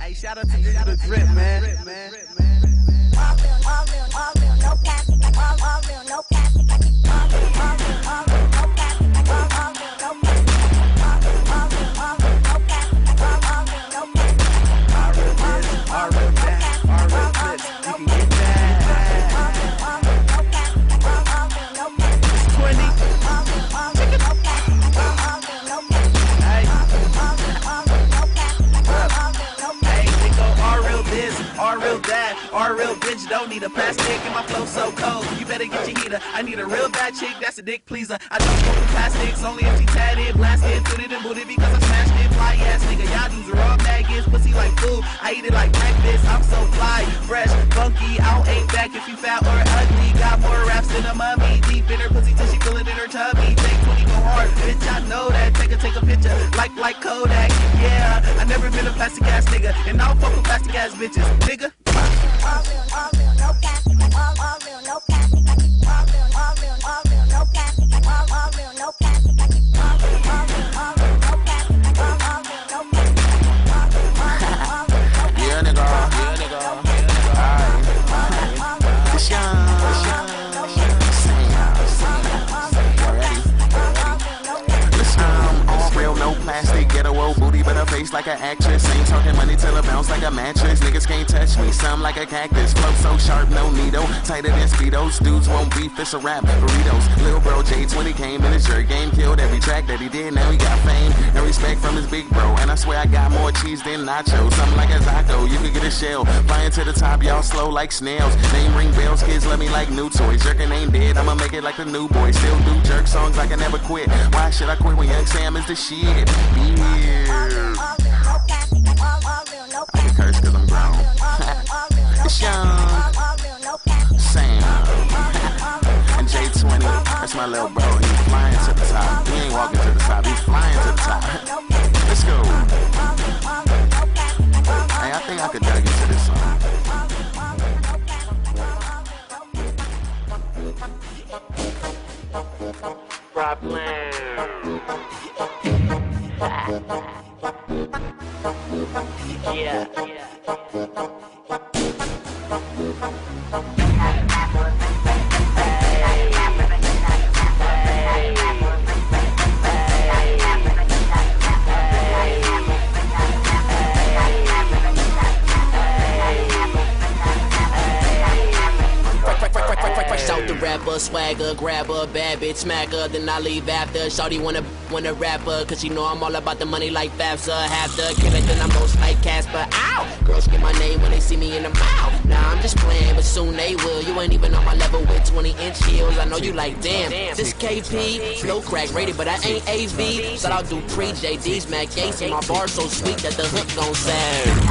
Hey, shout out to the drip, man. All real, no plastic. All real, no plastic. All real, no plastic. All real, no plastic. All real, no plastic. All real, no plastic. All real this, all real that, all real clips. You can get that. All real, no plastic. All real, no plastic. It's 20. All real, no plastic. All real, no plastic. Hey. All real, no plastic. All real, no plastic. Hey, they go all real this, all real that, all real bitch. Don't need a plastic and my flow so cold. You better get your heater. I need a real bad chick, that's a dick pleaser. I don't smoke the plastics, only if she tatted, blasted, footed and booted because I smashed it. Fly ass nigga, y'all dudes are all maggots. Pussy like food, I eat it like breakfast. I'm so fly, fresh, funky. I don't ain't back if you fat or ugly. Got more raps than a mummy. Deep in her pussy till she feel it in her tummy. Take 20 go hard, bitch. I know that. Take a picture like Kodak. Yeah, I never been a plastic ass nigga, and I don't fuck with plastic ass bitches, nigga. All real, no plastic. All real, no plastic. All real, no plastic. All real, no plastic. All real, no plastic. All real, no plastic. Yeah, nigga. Alright. It's young. No plastic, ghetto old booty, but her face like an actress. Ain't talking money till it bounce like a mattress. Niggas can't touch me, some like a cactus. Flow so sharp, no needle, tighter than Speedos. Dudes won't beef, it's a rap, burritos. Little bro J20 came in his Jerkin, killed every track that he did. Now he got fame and respect from his big bro. And I swear I got more cheese than nachos. Something like a Zaco, you could get a shell. Flying to the top, y'all slow like snails. Name ring bells, kids love me like new toys. Jerkin ain't dead, I'ma make it like the new boy. Still do jerk songs like I never quit. Why should I quit when Young Sam is the shit? Yeah. I can curse cause I'm grown. It's Young, Sam, and J20. That's my little bro. He's flying to the top. He ain't walking to the top. He's flying to the top. Let's go. Hey, I think I could dug into this song. Problem. Yeah. Shout the rapper, swagger, grabber, bad bitch, smacker, then I leave after. Shawty wanna rapper, cause you know I'm all about the money like FAFSA. Have to kill it, then I'm most like Casper. Ow! Girls get my name when they see me in the mouth. Nah, I'm just playing, but soon they will. You ain't even on my level with 20-inch heels. I know you like, damn, this KP, flow crack rated, but I ain't AV. Shout out to pre-JD's, Mac Ace, and my bar so sweet that the hook gon' sound.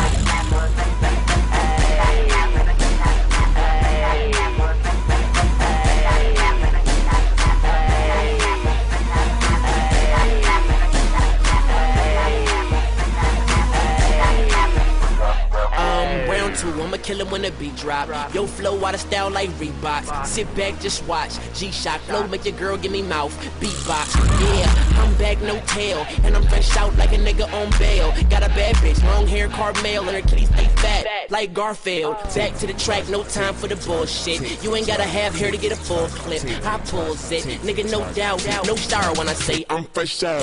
I'ma kill him when the beat drop. Yo, flow out of style like Reeboks. Sit back, just watch. G-Shock flow, make your girl give me mouth. Beatbox, yeah, I'm back, no tail. And I'm fresh out like a nigga on bail. Got a bad bitch, long hair, Carmel, and her kitty stay fat like Garfield. Back to the track, no time for the bullshit. You ain't gotta have hair to get a full clip. I pulls it, nigga, no doubt. No star when I say I'm fresh out.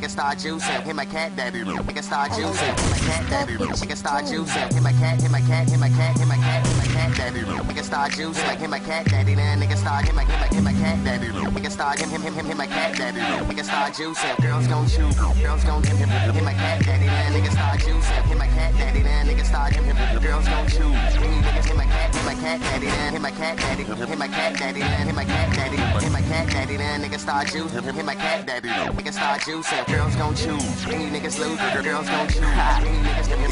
Start juicing, hit my cat daddy. We can start juicing, hit my cat daddy. We can start juicing, hit my cat, hit my cat, hit my cat, hit my cat, hit my cat daddy. We can start juicing, like hit my cat daddy. Then nigga start hit my cat daddy. We can start hit my cat daddy. We can start juicing, girls gon' shoot, girls gon' hit my cat daddy. Then nigga start juicing, hit my cat daddy. Then nigga start girls gon' shoot. Niggas hit my cat daddy. Then hit my cat daddy. Hit my cat daddy. Then hit my cat daddy. Hit my cat daddy. Then nigga start juicing, hit my cat daddy. We can start juicing, girls gon' choose. Any niggas lose, girls gon' choose. Any niggas hit my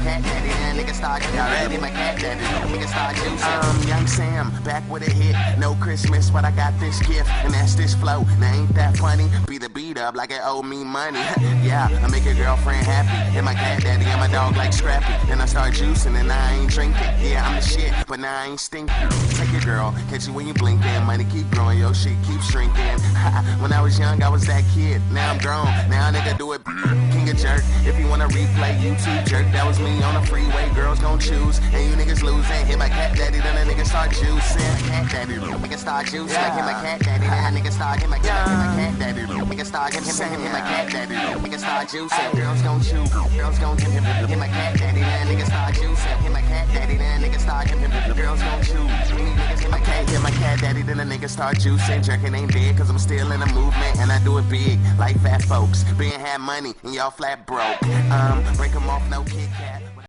cat daddy. Then nigga start hit my cat daddy. Nigga start juicing. Young Sam, back with a hit. No Christmas, but I got this gift, and that's this flow. Now ain't that funny? Beat the beat up like it owe me money. Yeah, I make your girlfriend happy. Hit my cat cat daddy, I'm a dog like Scrappy. Then I start juicing and I ain't drinking. Yeah, I'm the shit, but now I ain't stinking. Take it, girl, catch you when you blinking. Money keep growing, your shit keep shrinking. When I was young, I was that kid. Now I'm grown, now nigga do it. King of jerk, if you wanna replay YouTube jerk, that was me on the freeway. Girls gon' choose, and you niggas losing. Hit my cat daddy, then a nigga start juicing. Cat daddy, nigga start juicing. Like hit my cat daddy, then a nigga start hit my cat daddy. Nigga start hit my cat daddy. Nigga start juicing. Girls gon' choose, girls gon' hit my cat daddy, then a nigga start juicing. Hit my cat daddy, then a nigga start hit. Girls gon' choose. We need niggas hit my cat, hit my cat daddy, then a nigga start juicing. Jerkin ain't dead, cause I'm still in the movement, and I do it big, like fat folks. Being had money, and y'all flat broke. Break 'em off, no Kit Kat.